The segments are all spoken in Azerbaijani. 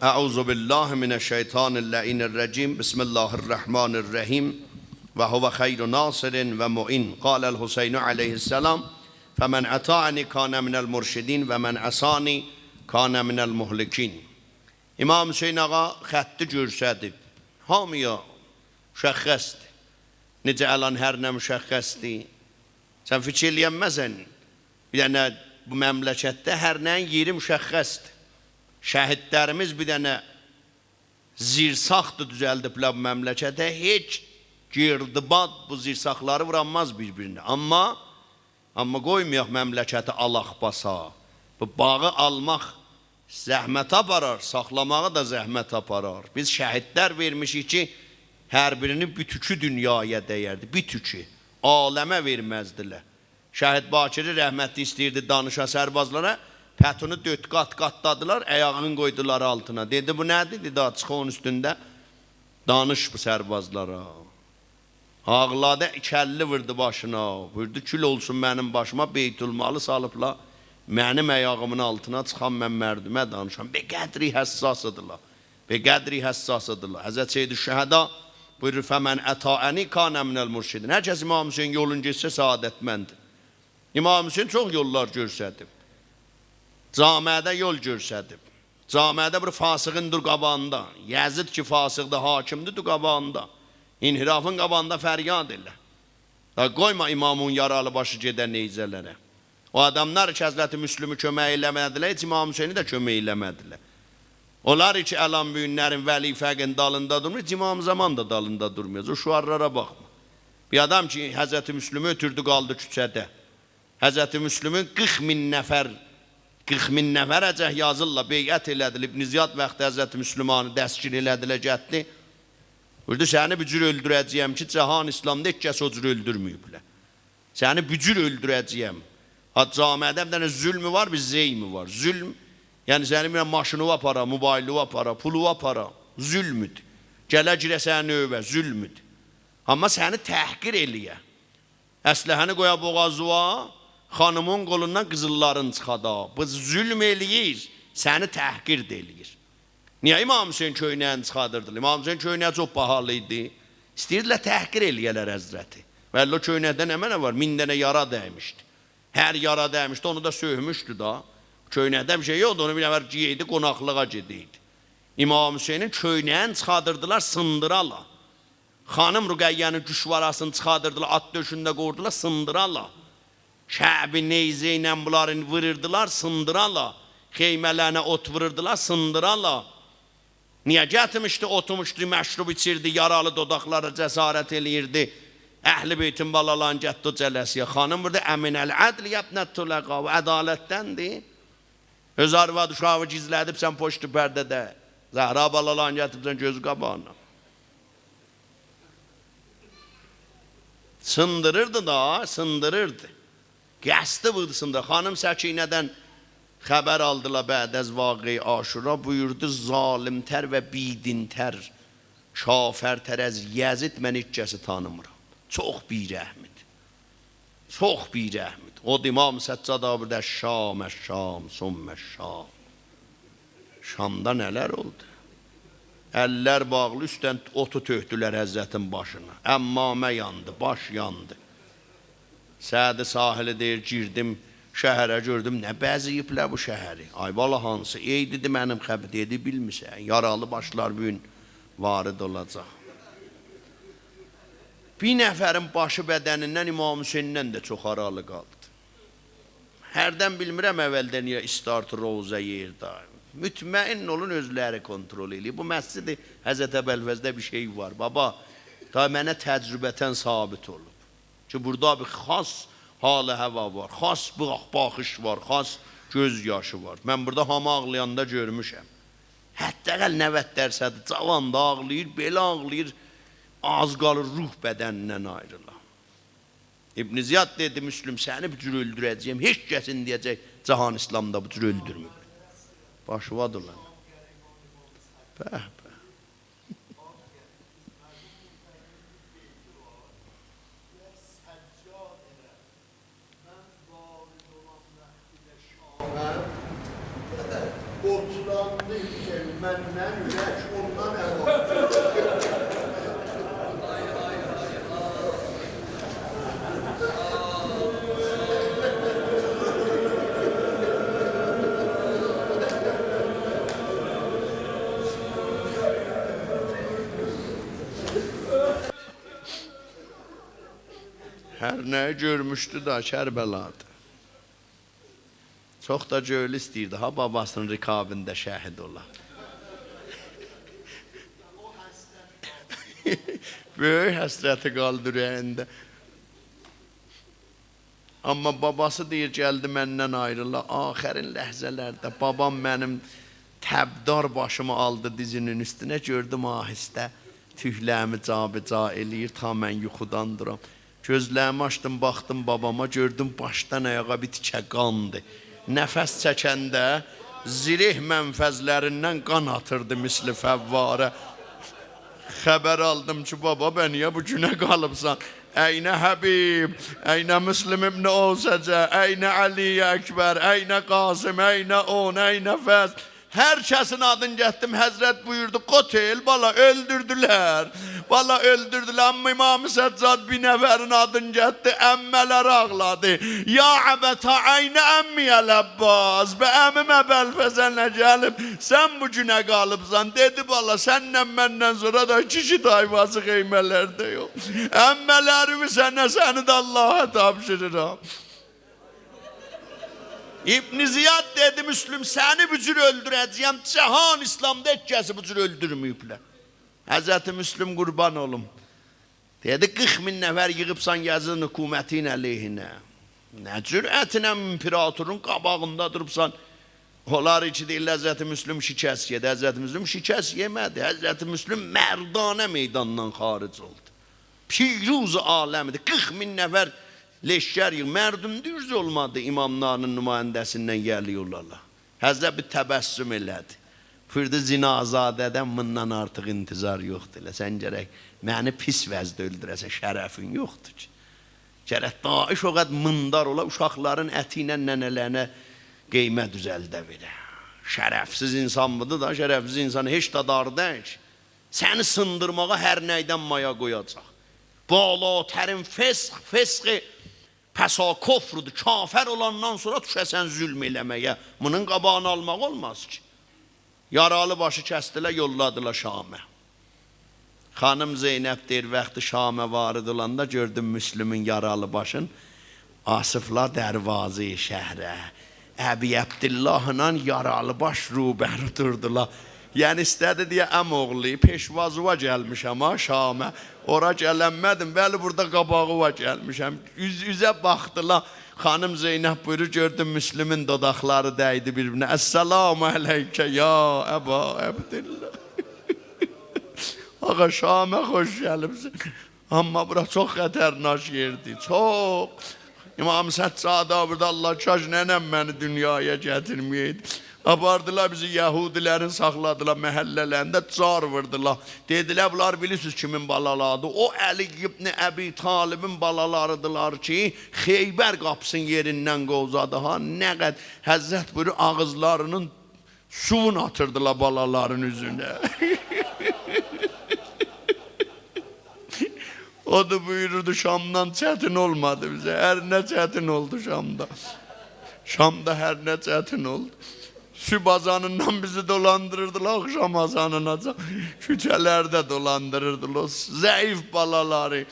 أعوذ بالله من الشيطان اللعين الرجيم بسم الله الرحمن الرحيم وهو خير ناصر ومعين قال الحسين عليه السلام فمن أطاعني كان من المرشدين ومن عصاني كان من المهلكين. İmam Hüseyin ağa xətti görsədib. Hamıya müşəxxəsdir. Necə əlan hər nə müşəxxəsdir. Sən fikir eləyənməsən, bir dənə bu məmləkətdə hər nəyin yeri müşəxxəsdir. Şəhidlərimiz bir dənə zirsaxdır düzəldiblər bu məmləkətə. Heç girdibad bu zirsaxları vuranmaz bir-birinə. Amma qoymayaq məmləkəti alaq basa. Bu bağı almaq zəhmət aparar, saxlamağı da zəhmət aparar. Biz şəhidlər vermişik ki, hər birini bütükü dünyaya dəyərdi, bütükü. Aləmə verməzdilər. Şəhid Bakiri rəhmətli istəyirdi danışa sərbazlara, pətunu döt qat-qatladılar, əyağını qoydular altına. Dedi, bu nədir? Dedi, açıq onun üstündə danış bu sərbazlara. Ağladı, kəlli vurdu başına, vurdu kül olsun mənim başıma, beytülmalı salıbla. Mənim əyağımın altına çıxan mən mərdümə danışam. Be qədri həssasıdırlar. Be qədri həssasıdırlar. Həzrət Seyyid-i Şəhəda buyurur, fəmən ətəəni kanə minəl mürşidin. Hər kəs İmam Hüseyin yolun geçsə saadətməndir. İmam Hüseyin çox yollar görsədib. Camiədə yol görsədib. Camiədə bir fasığındır qabağında. Yəzid ki fasıqdır, hakimdir qabağında. İnhirafın qabağında fəryad elə. Qoyma imamın yaralı başı gedən neyzələrə. O adamlar ki Həzrəti Müslümü kömək eləmədilər, heç İmam Hüseyni də kömək eləmədilər. Onlar ki əlan büyünlərin vəli fəqin dalında durmur, heç İmam Zaman da dalında durmuyor. O şuarlara baxma. Bir adam ki Həzrəti Müslümü ötürdü qaldı küçədə. Həzrəti Müslümün 40 min nəfərəcək yazırla beyət elədilib. İbn Ziyad vaxtı Həzrəti Müslümanı dəskir elədilər gətdi. Burada səni bir cür öldürəcəyəm ki, cahan İslamda heç kəs o cür öldürməyiblər. Səni bir cür öldürəcəyəm. Camiədə bir dənə zülmü var, bir zeymi var. Zülm, yəni sənin bir maşını apara, mobaylı apara, pulu apara, zülmüdür. Gələ-girə səni növbə, zülmüdür. Amma səni təhqir eləyə. Əsləhəni qoya boğazıva, xanımın qolundan qızılların çıxada. Bu zülm eləyir, səni təhqir də eləyir. Niyə İmam Hüseyin köynəyini çıxadırdılar? İmam Hüseyin köynəyi çox pahalı idi. İstəyirdilər təhqir eləyələr həzrəti. Və o köynəkdə nə mənə var? 1000 dənə yara dəymişdi. Hər yara dəymişdi, onu da söhmüşdü da. Köynəkdə bir şey yoxdu, onu bir nəfər giyeydi, qonaqlığa gediydi. İmam Hüseynin köynəyini çıxadırdılar, sındırala. Xanım Rüqəyyənin güşvarasını çıxadırdılar, at döşündə qoyurdular, sındırala. Kəbi neyzə ilə bunları vururdular, sındırala. Xeymələrinə ot vururdular, sındırala. Niyə gətirmişdi, otumuşdu, məşrub içirdi, yaralı dodaqlara cəsarət eləyirdi. Əhl-i beytin balalan gətdi cələsiyə. Xanım burada əminəl ədl yəbnət tüləqa və ədalətdəndir. Öz arvad uşağı gizlədib sən poştu pərdədə. Zəhra balalan gətib sən gözü qabağına. Sındırırdı da, sındırırdı. Qəsdi budur sındır. Xanım Səkinədən xəbər aldılar bə'dəz vaqi Aşura, buyurdu zalimtər və bidintər, şafərtər əz Yəzid mən heç kəsi tanımıram. Çox birəhmid. Çox birəhmid. O İmam Səccad abirdə Şam, Sümmə Şam. Şamda nələr oldu? Əllər bağlı üstdən otu töhdülər Həzrətin başına. Əmmamə yandı, baş yandı. Sədi sahili deyir, girdim şəhərə gördüm, nə bəziyiblər bu şəhəri. Ay bala hansı? Ey dedi mənim xəbər dedi, bilmirsən. Yaralı başlar bugün varid olacaq. Bir nəfərin başı bədənindən İmam Hüseynindən də çox aralı qaldı. Hərdən bilmirəm əvvəldə niyə istart roza yerdə. Mütməin olun özləri kontrol eləyir. Bu məscid-i Həzrət Əbəlfəzdə bir şey var. Baba, da mənə təcrübətən sabit olub. Ki burada bir xas halı həva var, xas baxış var, xas göz yaşı var. Mən burada hamı ağlayanda görmüşəm. Hətta 90% cavan da ağlayır, belə ağlayır. Az qalır ruh bədənindən ayrılar. İbn Ziyad dedi, Müslüm səni bir cür öldürəcəyəm, heç kəsin deyəcək, cahan İslamda bu cür öldürmür. Başıvadır lan. Bəh. Borçlandı Hüseyin, mən Mən ürək ondan əvvəl. Hər nəyi görmüşdü da Kərbəladır. Çox da göl istəyirdi, ha babasının rikabində şəhid ola. Böyük həsrəti qaldı ürəyində. Amma babası deyir, gəldi məndən ayrıla. Axərin ləhzələrdə babam mənim təbdar başımı aldı dizinin üstünə, gördüm ahistə. Tühləmi cabica eləyir, ta mən yuxudan duram. Gözlərimi açdım, baxdım babama, gördüm başdan ayağa bir tikə qandı. Nəfəs çəkəndə zirih mənfəzlərindən qan atırdı misli fəvvarə. Xəbər aldım ki, baba, bə niyə bu günə qalıbsan? Əynə Həbib, əynə Müslim ibn Osəcə, əynə Ali Əkbər, əynə Qasım, əynə On, əynə Fəz. Hər kəsin adını getdim, Həzrət buyurdu, qotel, bala öldürdülər. Bala öldürdülər, amma İmam-ı Səccad binəvərin adını getdi, əmmələr ağladı. Ya əbətə əynə əmmiyəl Əbbas, bə əmim əbəlfəzənə gəlib, sən bu günə qalıbsan. Dedi, bala, səndən məndən sonra da kişi tayfası qeymələrdə yox. Əmmələrimi sənə, səni də Allah'a tapşırıram. İbn Ziyad dedi, Müslüm, səni bu cür öldürəcəyəm, cahan İslamda heç kəsi bu cür öldürməyiblər. Həzrəti Müslüm qurban olum. Dedi, 40 min nəfər yığıbsan yazın hökumətin əleyhinə. Nə cürətinə imperatorun qabağında durubsan. Onlar ki, deyil, Həzrəti Müslüm şikəst yedi. Həzrəti Müslüm şikəst yemədi. Həzrəti Müslüm mərdanə meydandan xaric oldu. Piruz aləmidir. 40 min nəfər leşkər yığ. Mərdum düz olmadı, imamların nümayəndəsindən gəliyorlarla. Həzrət bir təbəssüm elədi. Fırdı zinazadədən bundan artıq intizar yoxdur. Sən gərək məni pis vəzdə öldürəsə, şərəfin yoxdur ki. Gərək daiş o qədər mındar ola, uşaqların əti ilə nənələrinə qeymə düzəldə verə. Şərəfsiz insan budur da, şərəfsiz insanı heç də dardan ki. Səni sındırmağa hər nəydən maya qoyacaq. Balatərin fesqi pəsa kofrudur. Kafər olandan sonra düşəsən zülm eləməyə. Bunun qabağını almaq olmaz ki. Yaralı başı kəstilər, yolladılar Şamə. Xanım Zeynəb deyir, vaxtı Şamə varid olanda gördüm Müslümün yaralı başın. Asıflar dərvazı şəhrə. Əbi Əbdillahla yaralı baş rubər durdular. Yəni istədi deyə əmoğlu, peşvazuva gəlmişəm ha Şamə. Ora gələnmədim, bəli burada qabağıva gəlmişəm. Üzə baxdılar. Xanım Zeynəb buyurur, gördüm Müslümün dodaqları dəydi bir-birinə. Əssalamu əleykə ya Əba Əbdillah. Ağa Şamə xoş gəlibsin. Amma bura çox xətərnaş yerdir, çox. İmam Səccada burada Allah kaş nənəm məni dünyaya gətirməyəydi. Apardılar bizi Yahudilərin saxladılar məhəllələrində, car vurdular. Dedilər, bunlar bilirsiniz kimin balaladı? O Əli ibn Əbi Talibin balalarıdılar ki, Xeybər qapısının yerindən qovzadı. Ha, nə qədər Həzrət buyurur, ağızlarının suvun atırdılar balaların üzünə. O da buyururdu, Şamdan çətin olmadı bizə. Hər nə çətin oldu Şamda. Şamda hər nə çətin oldu. Sübh azanından bizi dolandırırdılar, akşam azanına küçələrdə dolandırırdılar. Zəif balaları,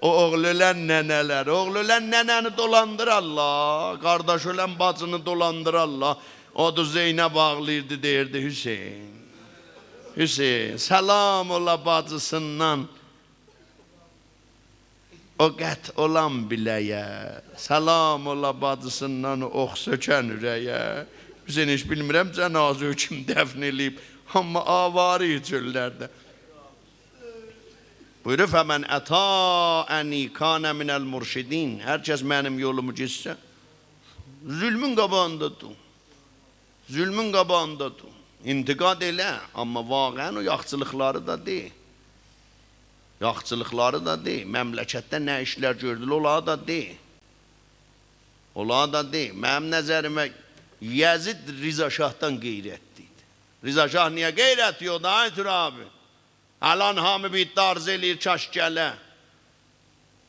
o oğul ölən nənələr, oğul ölən nənəni dolandırarlar, qardaş ölən bacını dolandırarlar. O da Zeynəb ağlayırdı, deyirdi, Hüseyin, Hüseyin, salam ola bacısından, o qət olan biləyə, salam ola bacısından ox sökən ürəyə. Hüseyin heç bilmirəm, cənazə kim dəfn eləyib, amma avarı çöllərdə. Buyurur, fəmən ətəəni kanə minəl murşidin. Hər kəs mənim yolumu geçsə, zülmün qabağında dur. Zülmün qabağında dur. İntiqad elə, amma vaqən o yaxçılıqları da deyil. Yaxçılıqları da deyil. Məmləkətdə nə işlər gördülər, ola da deyil. Ola da deyil. Mənim nəzərimə Yəzid Riza Şahdan qeyrətli idi. Rıza Şah niye qeyrət yox da Aytür abi? Alan hamı bir darz eləyir kaş gələ.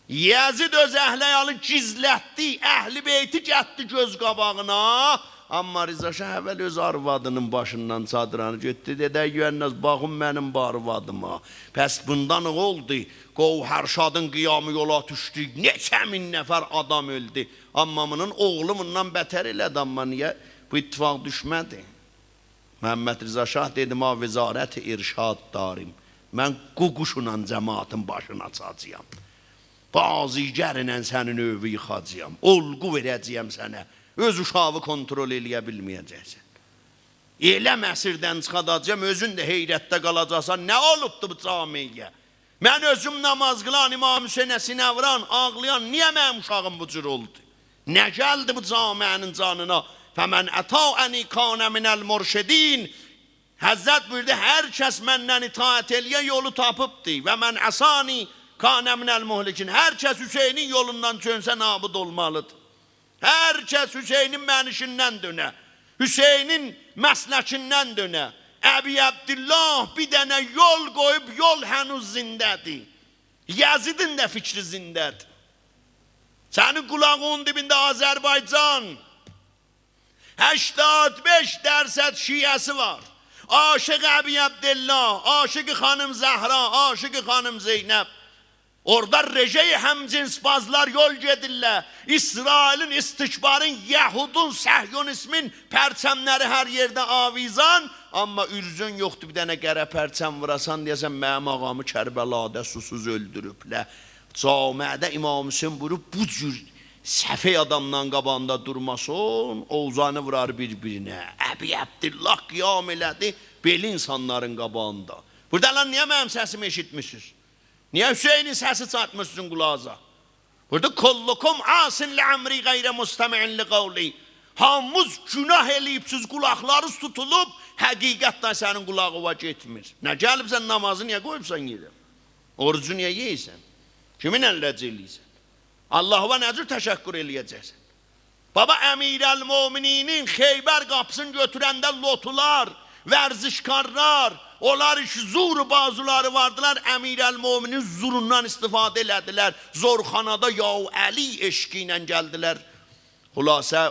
Yezid öz əhləyalı gizlətdi, əhli beyti gətdi göz qabağına. Amma Rıza Şah əvvəl öz arvadının başından çadranı getdi. Dedək güvənnəz, baxın mənim bu arvadıma. Pəs bundan nə oldu? Qovhərşadın qiyamı yola düşdü. Neçə min nəfər adam öldü. Amma bunun oğlu bundan bətər elədi. Amma niyə bu ittifaq düşmədi? Məhəmməd Rıza Şah dedi, ma vizarət-i irşad darim. Mən ququşla cəmaatın başına çacıyam. Bazigərlə sənin övü yıxacıyam. Olqu verəcəyəm sənə. Öz uşağı kontrol eləyə bilməyəcəksən. Elə məsirdən çıxadacağım, özün də heyrətdə qalacaqsan. Nə olubdu bu camiyə? Mən özüm namaz qılan, İmam Hüseynə sinə vuran, ağlayan, niyə mənim uşağım bu cür oldu? Nə gəldi bu camiənin canına? Fəmən ətəəni kanə minəl murşidin. Həzzət buyurdu, hər kəs məndən itaət eləyə yolu tapıbdı. Və mən əsani kanə minəl muhlikin. Hər kəs Hüseynin yolundan çönsə nabud olmalıdır. Hər kəs Hüseynin mənişindən dönə, Hüseynin məsləkindən dönə. Əbi Abdillah bir dənə yol qoyub, yol hənuz zindədir. Yazidin də fikri zindədir. Sənin qulağın dibində Azərbaycan 85% şiyəsi var. Aşıq Əbi Abdillah, aşıq xanım Zəhra, aşıq xanım Zeynəb. Orada rejey həmcinsbazlar yol gedirlər. İsrailin, istikbarın, Yahudun, Səhyonismin pərçəmləri hər yerdə avizan. Amma ürzün yoxdur, bir dənə qərə pərçəm vurasan deyəsən, mənim ağamı Kərbəlada susuz öldürüblər. Camiədə İmam Hüseyin buyurub, bu cür səfey adamdan qabağında durmasın, Oğuzanı vurar bir-birinə. Əbi Abdillah qiyam elədi, belə insanların qabağında. Burada lan niyə mənim səsimi eşitmişsiniz? Niyə Hüseynin səsi çatmışsın qulağa? Burada kollukum asin li-əmri qeyrə mustəmi'in li-qavli. Hamımız günah eləyibsiz, qulaqlarınız tutulub, həqiqətdən sənin qulağıva getmir. Nə gəlibsən namazı niyə qoyubsan yerə? Orucu niyə yeyirsən? Kimin əlləci eləyirsən? Allah'a nə cür təşəkkür eləyəcəksən? Baba Əmirəl-Mömininin Xeybər qapısını götürəndə lotular, vərzişkarlar, onlar zuru bazıları vardılar, Əmirəl-Möminin zurundan istifadə elədilər. Zorxanada Yav Əli eşqi ilə gəldilər. Xülasə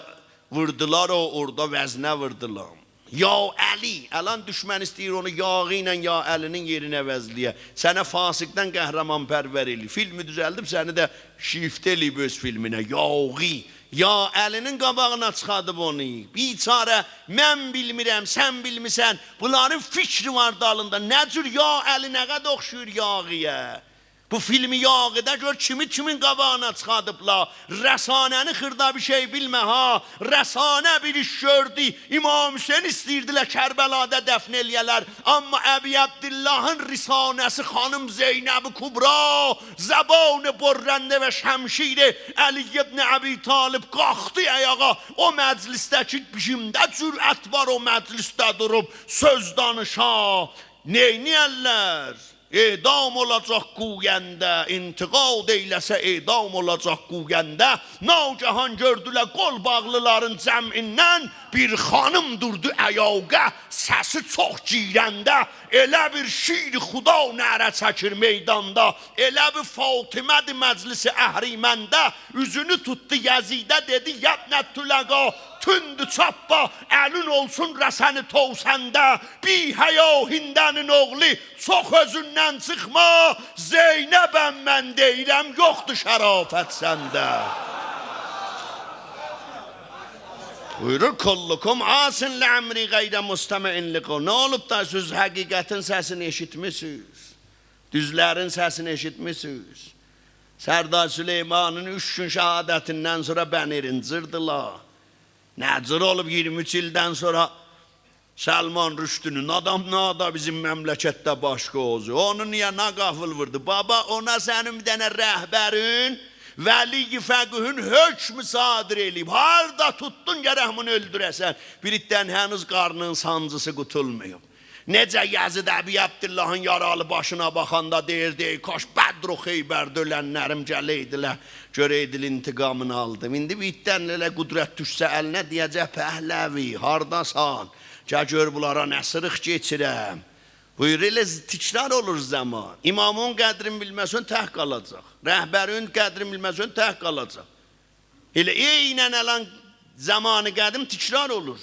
vurdular o, orada vəznə vurdular. Yav Əli, əlan düşmən istəyir onu yağı ilə Ya Əlinin yerinə vəzliyə. Sənə fasiqdən qəhrəman pərvər eləyir. Filmi düzəldib səni də şiftə eləyib öz filminə. Yağı. Ya Əlinin qabağına çıxadıb onu. Biçarə, mən bilmirəm, sən bilmirsən. Bunların fikri var dalında. Nə cür Ya Əli nə qədər oxşuyur yağıya? Bu filmi yağıda gör kimin qabağına çıxadıblar. Rəsanəni xırda bir şey bilmə ha. Rəsanə bir iş gördü. İmam Hüseyin istəyirdilər Kərbəlada dəfn eləyələr. Amma Əbi Abdillahın risanəsi xanım Zeynəb-i Kubra, zəban-ı borrəndə və şəmşiri Əli ibn Əbi Talib qalxdı ayağa. O məclisdəki kimdə cürət var o məclisdə durub söz danışa. Neyniyərlər? Edam olacaq quyəndə, intiqad eyləsə edam olacaq quyəndə. Nagahan gördülər qol bağlıların cəmindən bir xanım durdu əyağa, səsi çox girəndə. Elə bir şir xuda nərə çəkir meydanda. Elə bir Fatimədir məclisi əhriməndə. Üzünü tutdu Yəzidə dedi, yəbnətüləqa tündü çappa, əlin olsun rəsəni tovsəndə. Bir həya hindənin oğlu, çox özündən çıxma. Zeynəbəm mən deyirəm, yoxdur şərafət səndə. Buyurur, kullukum asin li-əmri qeyrə mustəmi'in li-qavli. Nə olub da siz həqiqətin səsini eşitmişsiniz? Düzlərin səsini eşitmişsiniz? Sərdar Süleymanın 3 gün şəhadətindən sonra bənirin cırdılar. Nəcir olub 23 ildən sonra Səlman Rüşdünün adamına bizim məmləkətdə başqa ozu. Onu niyə naqafıl vurdu? Baba, ona sənin bir dənə rəhbərin, Vəli-i Fəqihün hökmü sadir eləyib. Harada tuttun gərək bunu öldürəsən. Birikdən hənuz qarnının sancısı qutulmayıb. Necə Yazid Əbi Abdillahın yaralı başına baxanda deyirdi, kaş Bədr-u Xeybərdə ölənlərim gələydilər, görəydil intiqamını aldım. İndi bitdən elə qudrət düşsə əlinə deyəcək, Pəhləvi, hardasan? Gəl gör bunlara nə sırıq geçirəm. Buyur, elə tikrar olur zaman. İmamın qədrini bilməsən tək qalacaq. Rəhbərin qədrini bilməsən tək qalacaq. Elə eynən əlan zamanı qədim tikrar olur.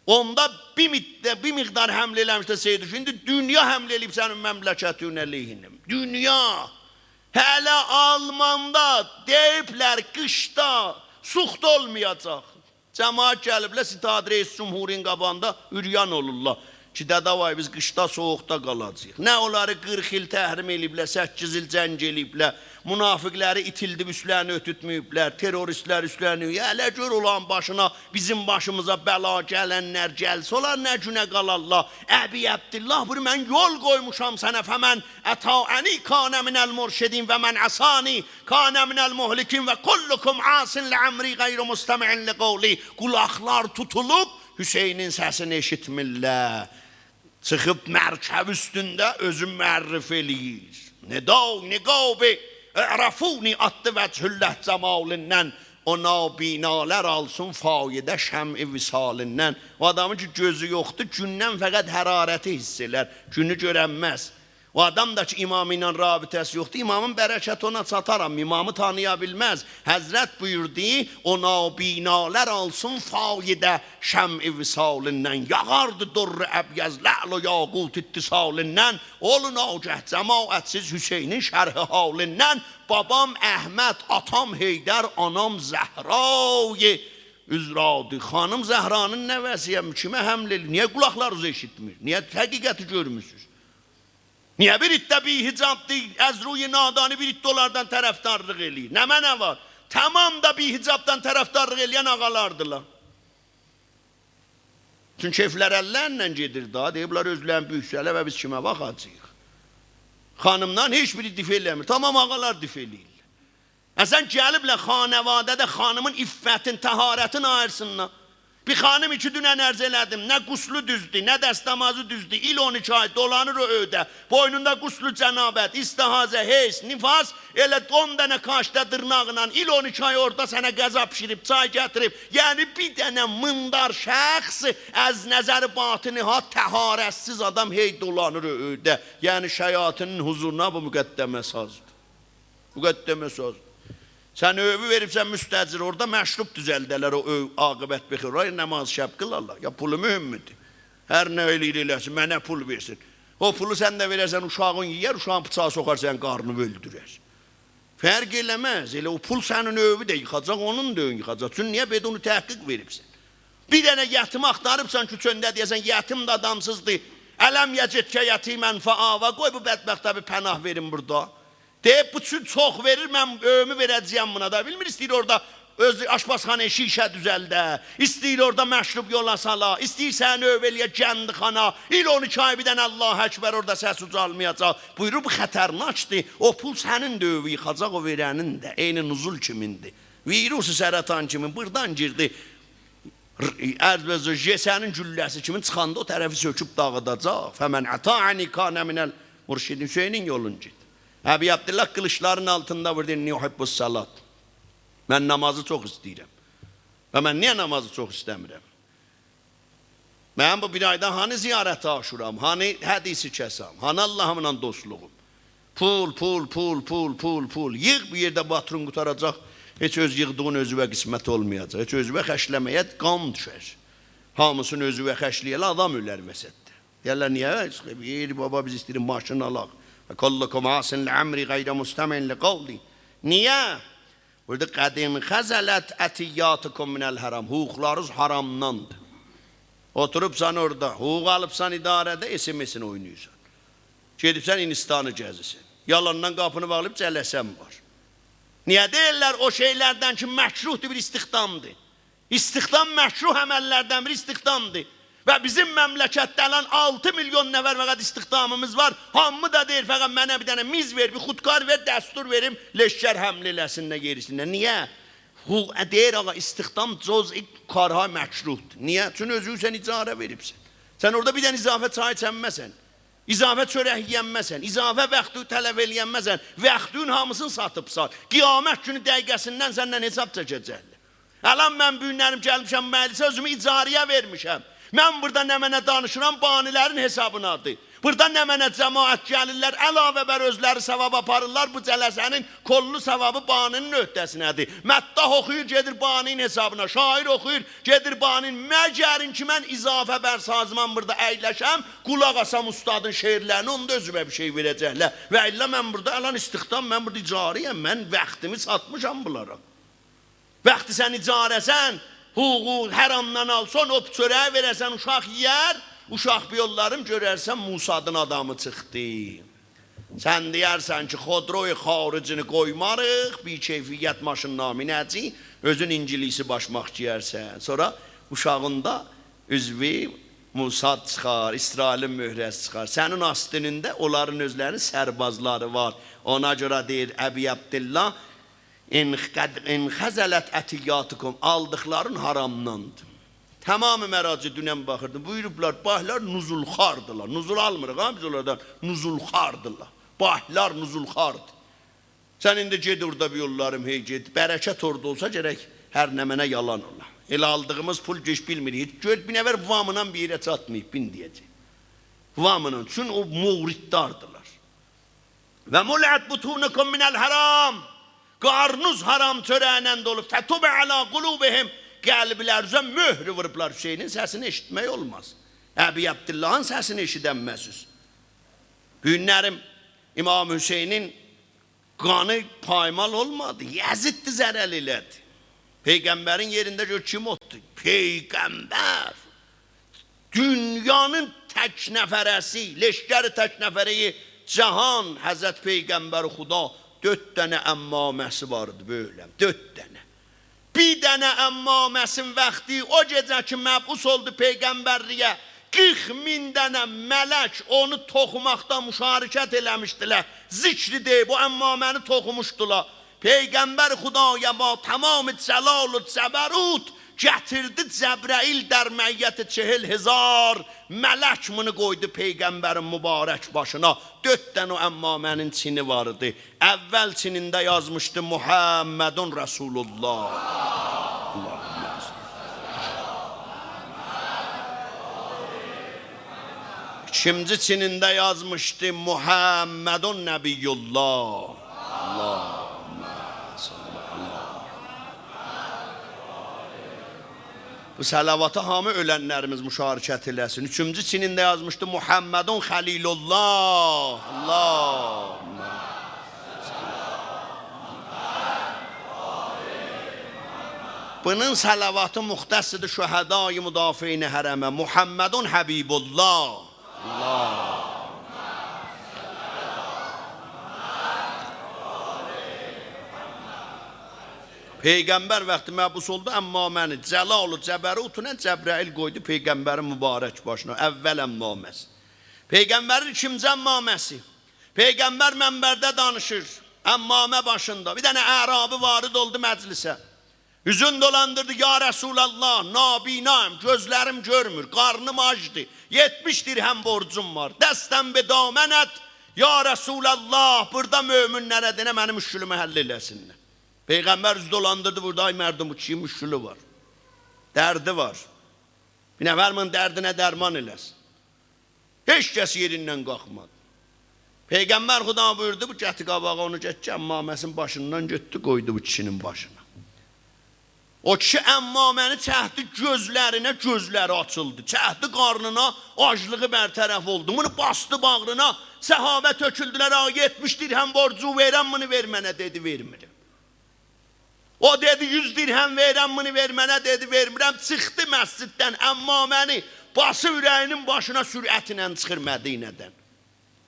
Onda bir miqdar həmlə eləmişdə Seyyid Hüseyin, indi dünya həmlə eləyib sənin məmləkətin əleyhinəm. Dünya. Hələ Almanda deyiblər qışda suxt olmayacaq. Cəmaat gəliblər Sitad Reis Cumhurin qabağında üryan olurlar. Ki, dədavay biz qışda soğuqda qalacaq. Nə onları 40 il təhrim eləyiblər, 8 il cəng eləyiblər, münafiqləri itildib üstlərini ötütməyiblər, teröristlər üstlərini, hələ gör olan başına, bizim başımıza bəla gələnlər gəlsə, onlar nə günə qalarlar. Əbi Əbdillah, buyur, mən yol qoymuşam sənə, fəmən əta'əni kanə minəl murşidin və mən əsani kanə minəl muhlikin və kullukum asin lə'əmri qeyri müstəmi'in liqovli. Qulaqlar tutulub, Hüseynin səsini eşitmirlər. Çıxıb mərkəb üstündə özü mərrif eləyir. Nedav, niqabi, ərafuni addı vəchülləh cəmalindən, o nabinalər alsın faydə şəm-i visalindən. O adamın ki, gözü yoxdur, gündən fəqət hərarəti hiss elər, günü görənməz. O adam da ki, imamı ilə rabitəsi yoxdur, imamın bərəkəti ona çataram, imamı tanıya bilməz. Həzrət buyurdu, o nabinalər alsın faydə şəm-i visalindən, yağardı durr-ı əbyəz, lə'l-u yaqut ittisalindən, olun ağəh cəmaətsiz Hüseynin şərhi halindən, babam Əhməd, atam Heydər, anam Zəhra üzradı. Xanım Zəhranın nəvəsiyəm, kimə həml edir? Niyə qulaqlarınızı eşitmir? Niyə həqiqəti görmürsünüz? Niyə bir iddə bir hicabdır, əzruyi nadani bir iddə onlardan tərəfdarlıq eləyir? Nə mənə var? Tamam da bir hicabdan tərəfdarlıq eləyən ağalardılar. Çünki keyflər əllərlə gedir da, deyiblər özlərin büyüksələ və biz kimə baxacaq? Xanımdan heç biri dif eləmir, tamam ağalar dif eləyirlər. Əsən gəliblə xanəvadədə xanımın iffətin, təharətin ayırsınlar. Bir xanım iki dünən ərz elədim, nə quslu düzdür, nə dəstəmazı düzdür, il 12 ay dolanır o öydə, boynunda quslu cənabət, istihazə, heys, nifas, elə 10 dənə kaşda dırnağla, il 12 ay orada sənə qəza pişirib, çay gətirib, yəni bir dənə mındar şəxs, əz nəzəri batiniha, təharətsiz adam hey dolanır o öydə, yəni şəyatinin huzuruna bu müqəddəmə sazdır, müqəddəmə sazdır. Sən övü veribsən müstəcir, orada məşrub düzəldələr o öv, aqibət bexir, oraya namaz şəb qılarlar. Ya pulu mühümdür. Hər nə eləyir eləsin, mənə pul versin. O pulu sən də verərsən, uşağın yiyər, uşağın bıçağı soxar, sən qarnını öldürər. Fərq eləməz, elə o pul sənin övü də yıxacaq, onun da ön yıxacaq. Çünki niyə bedunu təhqiq veribsən? Bir dənə yətimi axtarıbsan ki, çöndə deyəsən, yətim də adamsızdır. Ələm yəcətkə yətimən fəava, qoy bu bədbəxtə bir pənah verin burada. Deyib, bu üçün çox verir, mən övümü verəcəyəm buna da. Bilmir, istəyir orada öz aşpazxanaya şişə düzəldə, istəyir orada məşrub yola sala, istəyir səni öv eləyə gəndi xana, il 12 ay bir dənə Allah əkbər orada səs ucalmayacaq. Buyurur, bu xətərnaçdır, o pul sənin də övü yıxacaq, o verənin də, eyni nuzul kimindir. Virusu səratan kimin, buradan girdi, ərzbəzə, jesənin gülləsi kimin çıxanda o tərəfi söküb dağıdacaq. Fəmən əta'əni kanə minəl murşidin, Hüseynin yolun git. Əbi Abdillah qılışların altında vurdu, inni uhibbus salat. Mən namazı çox istəyirəm. Və mən niyə namazı çox istəmirəm? Mən bu bir ayda hani ziyarət aşuram, hani hədisi kəsam, hani Allahımla dostluğum. Pul, pul, pul, pul, pul, pul. Yığ bir yerdə batrun qutaracaq, heç öz yığdığın özüvə qismət olmayacaq. Heç özüvə xəşləməyə qan düşər. Hamısını özüvə xəşləyələ adam ölər vəsətdə. Deyərlər, niyə? Baba biz istəyirik maşını alaq. Kullukum asin l'amri gayre mustemin li qavli. Niyə? Burada qədin xəzələt ətiyyatukum minəl haram. Hüquqlarınız haramdandır. Oturubsan orada, hüquq alıbsan idarədə, SMS-ini oynayırsan. Gedibsən Hindstanı gəzirsən. Yalandan qapını bağlayıb cələsən var. Niyə deyirlər o şeylərdən ki, məşruhdur bir istihdamdır. İstihdam məşruh əməllərdən bir istihdamdır. Və bizim məmləkətdə olan 6 milyon nəfər fəqət istihdamımız var. Hamı da deyir, fəqət mənə bir dənə miz ver, bir xudkar ver, dəstur verim, leşkər həml eləsinlər, gerisinlər. Niyə? Deyir, ağa, istihdam cüz-i karha məşruhdur. Niyə? Çünki özü sən icarə veribsən. Sən orada bir dənə izafə çay çənməsən, izafə çörək yiyənməsən, izafə vəxtü tələb eləyənməsən, vəxtün hamısını satıbsan, qiyamət günü dəqiqəsindən səndən hesab çəkəcəklər. Əlan mən büyünlərim gəlmişəm, məclisə özümü icarəyə vermişəm. Mən burada nə mənə danışıram, banilərin hesabınadır. Burada nə mənə cəmaət gəlirlər, əlavə bər özləri savab aparırlar, bu cələsənin kollu savabı baninin öhdəsinədir. Məddah oxuyur, gedir baninin hesabına, şair oxuyur, gedir baninin. Məgərin ki, mən izafə bər sazman burada əyləşəm, qulaq asam ustadın şeirlərini, onda özümə bir şey verəcəklər. Və illə mən burada, əlan istiqdam, mən burada icariyəm, mən vaxtımı satmışam bunlara. Vaxtı sən icarəsən, huquq, həramdan alsan, o çörəyə verəsən, uşaq yiyər, uşaq bir yollarım görərsən Musadın adamı çıxdı. Sən deyərsən ki, xodroy xaricini qoymarıq, bir keyfiyyət maşınına minəcək, özün İngilisi başmaq giyərsən. Sonra uşağında üzvi Musad çıxar, İsrailin möhrəsi çıxar. Sənin astınında onların özlərinin sərbazları var. Ona görə deyir Əbi Abdillah, İn xəzələt ətiyyatukum, aldıqların haramdandır. Tamamı məraci dünən baxırdım. Buyurublar, bahlar nuzulxardılar. Nuzul almırıq ha biz onlardan. Nuzulxardılar. Bahlar nuzulxardır. Sən indi ged orada bir yollarım, hey ged. Bərəkət orada olsa gərək hər nə mənə yalan ola. Elə aldığımız pul geç bilmirik. Göl bir nəvər vamınan bir yerə çatmayıb, bin deyəcək. Vamınan. Çünki o muğriddardılar. Və mulət butunukum minəl haram. Qarnuz haram çörəylə dolu. Fətubə alə qulubihim. Qəlblərinizə möhrü vurublar. Hüseynin səsini eşitmək olmaz. Əbi Abdullahın səsini eşidənməsiz. Günlərim İmam Hüseynin qanı paymal olmadı. Yəziddi zərəl elədi. Peyğəmbərin yerində gör kim otdu? Peyğəmbər. Dünyanın tək nəfərəsi, leşkəri tək nəfəriyi cahan Həzrət Peyğəmbər Xuda 4 dənə əmmaməsi vardı böyle. 4 dənə. Bir dənə əmmaməsin vaxtı o gecə ki məbus oldu Peyğəmbərliyə 40.000 dənə mələk onu toxumaqda müşarikət eləmişdilər. Zikri deyib o əmmaməni toxumuşdular. Peyğəmbər Xudaya ba tamamı cəlal-ı cəbərut gətirdi Cəbrail der məyyəti 40.000 mələk bunu qoydu Peyğəmbərin mübarək başına. 4 dənə o əmmamənin çini vardı. Əvvəl çinində yazmışdı Muhammedun Resulullah. İkinci çinində yazmışdı Muhammedun Nəbiyyullah. Allah. Bu səlavata hamı ölənlərimiz müşarikət eləsin. Üçüncü çinində yazmışdı Muhammedun Xəlilullah. Allah. Bunun səlavatı muxtəsidir şühədai müdafiin hərəmə. Muhammedun Habibullah. Allah. Peyğəmbər vaxtı məbus oldu, əmmaməni cəlalı cəbərutuna Cəbrail qoydu Peyğəmbərin mübarək başına. Əvvəl əmmaməsi. Peyğəmbərin ikinci əmmaməsi. Peyğəmbər mənbərdə danışır. Əmmamə başında. Bir dənə ərabi varid oldu məclisə. Üzün dolandırdı. Ya Resulallah, nabinayım, gözlərim görmür, qarnım acdı. 70 dirhəm borcum var. Dəstən bedamənət. Ya Resulallah, burada möminlərə denə mənim müşkülümü həll eləsinlər. Peyğəmbər üz dolandırdı, burada ay mərdum bu kişi müşkülü var. Dərdi var. Bir nəfərmin dərdinə dərman eləsin. Heç kəs yerindən qalxmadı. Peyğəmbər Xuda buyurdu, bu gəti qabağa onu getki əmmaməsin başından götdü, qoydu bu kişinin başına. O kişi əmmaməni çəhdi gözlərinə, gözləri açıldı. Çəhdi qarnına, aclığı bərtərəf oldu. Bunu bastı bağrına, səhabə töküldülər, 70 dirhəm borcu verəm, bunu ver mənə, dedi, vermirəm. O dedi 100 dirhəm verəm, bunu ver mənə, dedi, vermirəm. Çıxdı məsciddən, əmmaməni bası ürəyinin başına sürətlə çıxır Mədinədən.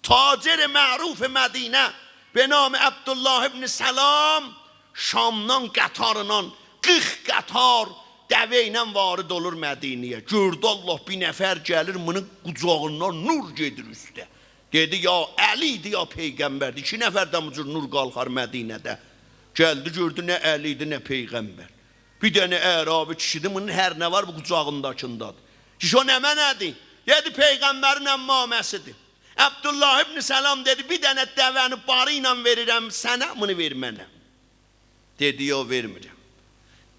Tacir-i məruf Mədinə, benam Abdullah ibn Səlam, Şamdan qətarından 40 qatar dəvə ilə varid olur Mədiniyə. Gördü Allah bir nəfər gəlir, bunun qucağından nur gedir üstə. Dedi, ya Əlidir, ya Peyğəmbərdir. 2 nəfərdən bu cür nur qalxar Mədinədə. Gəldi, gördü, nə Əlidir, nə Peyğəmbər. Bir dənə ərabi kişidir, bunun hər nə var bu qucağındakındadır. Kişi o nəmə nədir? Dedi, Peyğəmbərin əmmaməsidir. Abdullah ibn Səlam dedi, bir dənə dəvəni barı ilə verirəm sənə, bunu ver mənə. Dedi, ya vermirəm.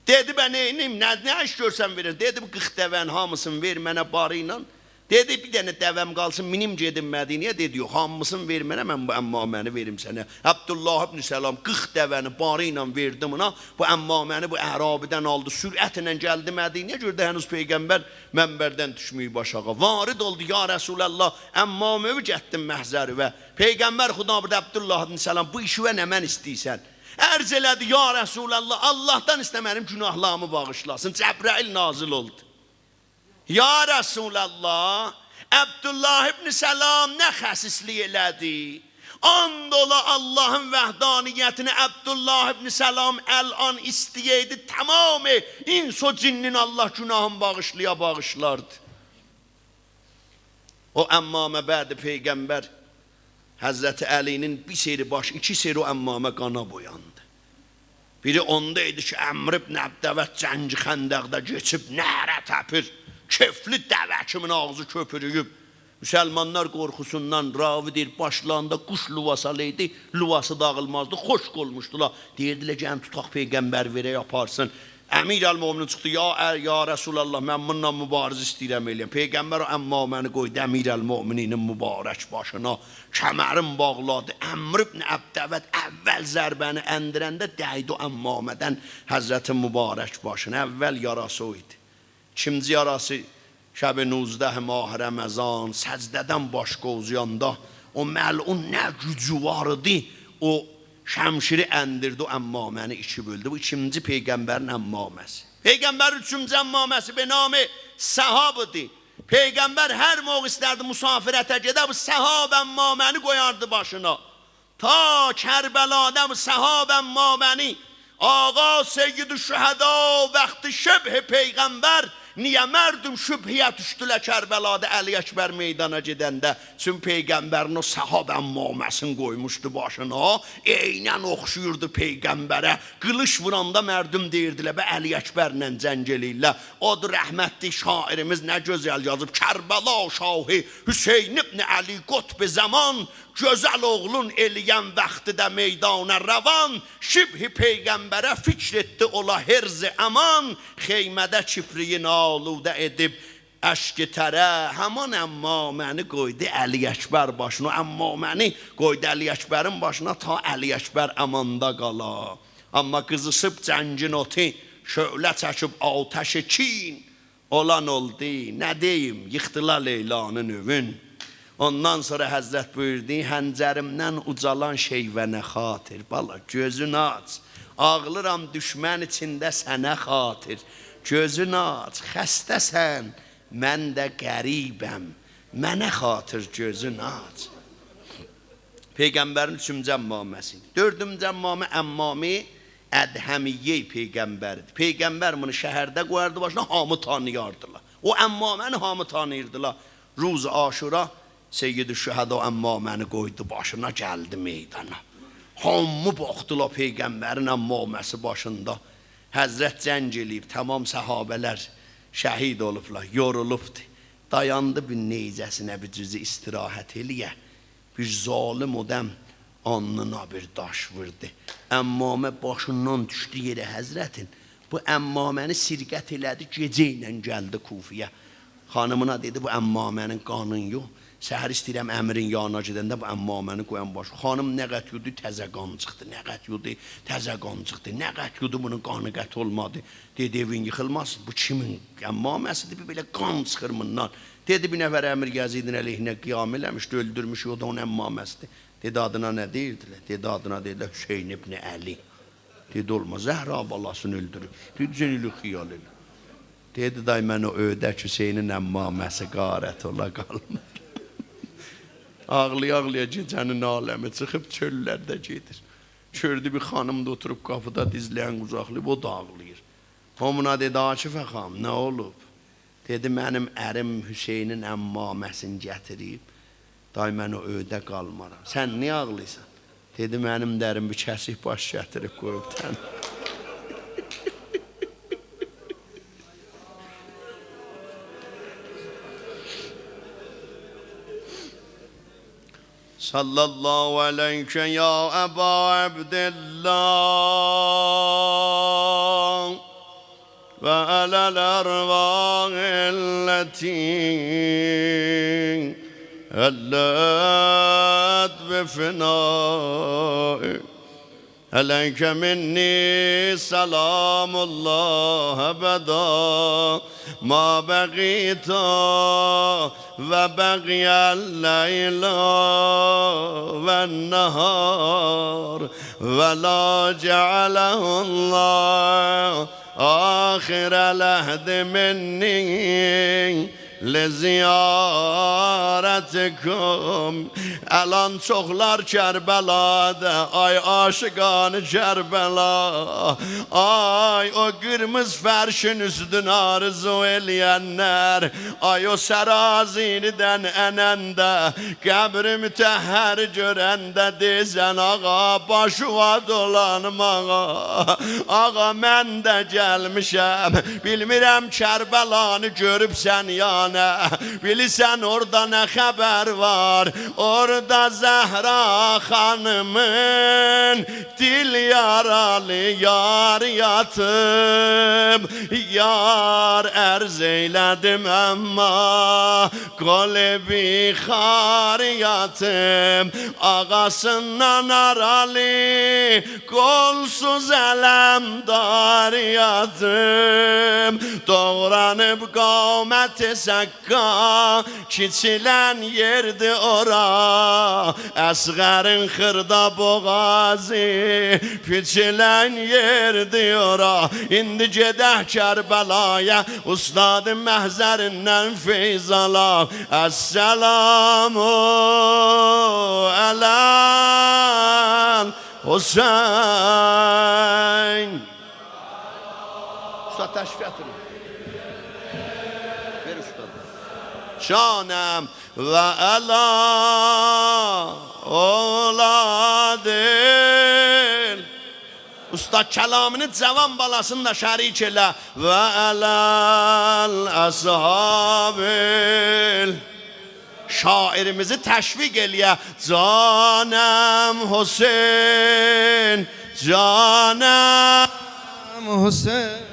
Dedi ben neyim, ne iş görsen verir. Dedi bu 40 dəvənin hamısını ver mənə barı ilə. Dedi bir dənə dəvəm qalsın, minim gedim Mədinəyə. Dedi yox, hamısını ver mənə, mən bu əmmaməni verim sənə. Abdullah ibn Səlam 40 dəvəni barı ilə verdi buna. Bu əmmaməni bu Ərabidən aldı, sürətlə gəldi Mədinəyə. Gördü hənuz Peyğəmbər mənbərdən düşməyib aşağı. Varid oldu, ya Rəsulallah, əmmamımı getdim məhzəri və Peyğəmbər Xudabirdə Abdullah ibn Səlam bu işi və nə mən istəyirsən? Ərz elədi, ya Rəsulallah, Allahdan istəmənim günahlarımı bağışlasın. Cəbrail nazil oldu. Ya Resulallah, Abdullah ibn Səlam nə xəsislik elədi? And ola Allahın vəhdaniyyətini Abdullah ibn Səlam əl-an istəyəydi, tamamı ins o cinnin Allah günahını bağışlardı. O əmmamə bədi Peyğəmbər Həzrəti Əlinin bir seri baş, iki seri o əmmamə qana boyandı. Biri onda idi ki, Əmr ibn Əbdəvət Cəngi Xəndəqdə geçib nərə təpir. Kefli dəvə kimin ağzı köpürüyüb. Müsəlmanlar qorxusundan ravidir başlarında quş luvasalıydı, luvası dağılmazdı, xoşq olmuşdular. Deyirdilər ki, tutaq Peyğəmbər verə yaparsın. Əmir əl-Müminin çıxdı, ya Rəsulallah, mən bununla mübariz istəyirəm eləyəm. Peyğəmbər o əmmaməni qoydu Əmir əl-Müminin mübarək başına, kəmərin bağladı. Əmr ibn Əbdəvət əvvəl zərbəni endirəndə dəydi o əmmamədən Həzrətin mübarək başına. Əvvəl yarası o idi. İkinci yarası şəb-i 19 mah Ramazan səcdədən başqa uzayanda o məlun nə gücü var idi, o şəmşiri endirdi, o əmmaməni iki böldü. Bu ikinci Peyğəmbərin əmmaməsi. Peyğəmbərin üçüncü əmmaməsi be namı Səhab idi. Peyğəmbər hər moğ istərdi musafirətə gedə, bu Səhab əmmaməni qoyardı başına. Ta Kərbəlada bu Səhab əmmaməni Ağa Seyyid-i Şühəda vaxtı şəbh Peyğəmbər niyə mərdum şübhiyə düşdülə Kərbəlada Əli Əkbər meydana gedəndə? Çünki Peyğəmbərin o Səhab əmmaməsini qoymuşdu başına, eynən oxşuyurdu Peyğəmbərə. Qılış vuranda mərdum deyirdilər, bə Əli Əkbərlə cəng eləyirlər. Odur rəhmətli şairimiz nə gözəl yazıb. Kərbəla şahı Hüseyn ibn Əli qutb-i zaman, gözəl oğlun eləyən vaxtıda meydana rəvan, şibhi Peyğəmbərə fikr etdi ola herz-i əman, xeymədə kipriyin aludə edib əşk-i tərə, həman əmmaməni qoydu Əli Əkbər başına, əmmaməni qoydu Əli Əkbərin başına, ta Əli Əkbər əmanda qala. Amma qızısıb cəngin oti, şölə çəkib atəş-i kin, olan oldu, nə deyim, yıxdılar Leylanın övün. Ondan sonra Həzrət buyurdu, həncərimdən ucalan şeyvənə xatir. Bala, gözünü aç, ağlıram düşmən içində sənə xatir. Gözünü aç, xəstəsən, mən də qəribəm, mənə xatır gözünü aç. Peyğəmbərin üçüncü əmmaməsi. Dördüncü əmmamə əmmami Ədhəmiyyə Peyğəmbərdir. Peyğəmbər bunu şəhərdə qoyardı başına, hamı tanıyardılar. O əmmaməni hamı tanıyırdılar. Ruz Aşura Seyyid-i Şühəda əmmaməni qoydu başına, gəldi meydana. Hamı baxdılar Peyğəmbərin əmmaməsi başında. Həzrət cəng eləyib, tamam səhabələr şəhid olublar, yorulubdur. Dayandı bir neyzəsinə bir cüzü istirahət eləyə. Bir zalim odəm alnına bir daş vurdu. Əmmamə başından düşdü yerə Həzrətin. Bu əmmaməni sirqət elədi, gecə ilə gəldi Kufiyə. Xanımına dedi, bu əmmamənin qanın yox. Səhər istəyirəm əmrin yanına gedəndə bu əmmaməni qoyan baş. Xanım nə qət yudu, təzə qan çıxdı. Nə qət yudu, təzə qan çıxdı. Nə qət yudu, bunun qanı qət olmadı. Dedi, evin yıxılmaz. Bu kimin əmmaməsidir? Bir belə qan çıxır bundan. Dedi, bir nəfər əmir Gəzidin əleyhinə qiyam eləmişdi, öldürmüş, o da onun əmmaməsidir. Dedi, adına nə deyirdilər? Dedi, adına dedilər Hüseyin ibn Əli. Dedi, olmaz, Zəhra balasını öldürür. Dedi, zənili xiyal elə. Dedi, day mən o ödək Hüseynin əmmaməsi qarət ola qalmır. Ağlaya-ağlaya gecənin aləmi çıxıb çöllərdə gedir. Gördü bir xanım da oturub qapıda dizləyən qucaqlayıb, o da ağlayır. Hamına dedi, Akif ağam, nə olub? Dedi, mənim ərim Hüseynin əmmaməsini gətirib, day mən o öydə qalmaram. Sən niyə ağlayırsan? Dedi, mənim dərim bir kəsik baş gətirib qoyub tən. Sallallahu aleyke ya Eba Abdillah. وعلى الأرواح التي هلت بفنائك عليك مني سلام الله أبدا ما بقيت وبقي الليل والنهار ولا جعله الله آخر العهد مني لزiyaretikum. Elan çoklar Kerbela'da, ay aşıkan Kerbela, ay o kırmızı ferşin üstün arzu eleyenler, ay o seraziliden enende, kabri müteher görende dizen ağa başıva dolanmağa. Ağa mən de gelmişem, bilmirəm Kerbelanı görüp sen yani. Bilirsen orada ne haber var? Orada Zehra hanımın dil yaralı yar yatıp yar erz eyledim ama kalbi xar yatıp ağasından aralı kolsuz elemdar yatıp doğranıp kavmeti Sakka kiçilen yerdi ora Əsğərin xırda boğazı Kiçilen yerdi ora İndi gedək Kərbəlaya Ustadım məhzərindən feyz alaq Əssəlamu ələn Hüseyn Usta təşrif ettirin Şanım ve ela oladil Usta kelamını cavan balasında şərik elə ve elal ashabil Şairimizi təşviq eləyə Canım Hüseyin Canım Hüseyin